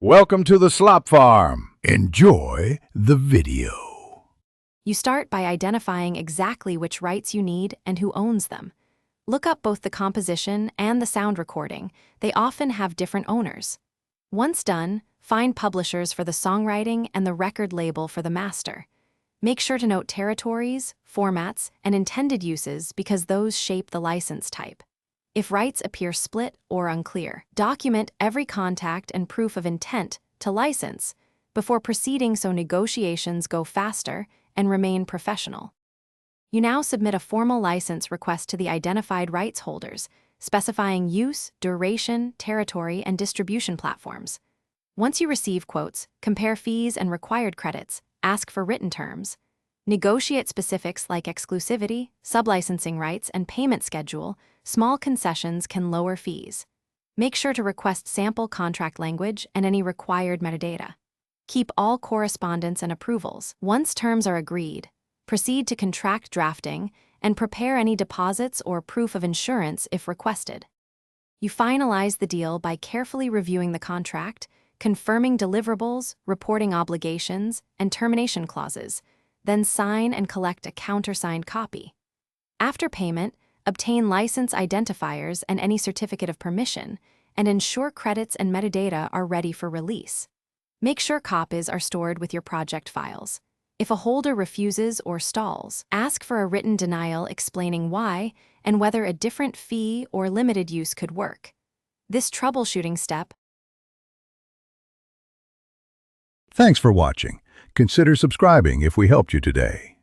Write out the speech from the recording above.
Welcome to the Slop Farm. Enjoy the video. You start by identifying exactly which rights you need and who owns them. Look up both the composition and the sound recording. They often have different owners. Once done, find publishers for the songwriting and the record label for the master. Make sure to note territories, formats, and intended uses because those shape the license type. If rights appear split or unclear, document every contact and proof of intent to license before proceeding so negotiations go faster and remain professional. You now submit a formal license request to the identified rights holders, specifying use, duration, territory, and distribution platforms. Once you receive quotes, compare fees and required credits, ask for written terms, negotiate specifics like exclusivity, sublicensing rights, and payment schedule. Small concessions can lower fees. Make sure to request sample contract language and any required metadata. Keep all correspondence and approvals. Once terms are agreed, proceed to contract drafting and prepare any deposits or proof of insurance if requested. You finalize the deal by carefully reviewing the contract, confirming deliverables, reporting obligations, and termination clauses, then sign and collect a countersigned copy. After payment, obtain license identifiers and any certificate of permission, and ensure credits and metadata are ready for release. Make sure copies are stored with your project files. If a holder refuses or stalls, ask for a written denial explaining why and whether a different fee or limited use could work. This troubleshooting step. Thanks for watching. Consider subscribing if we helped you today.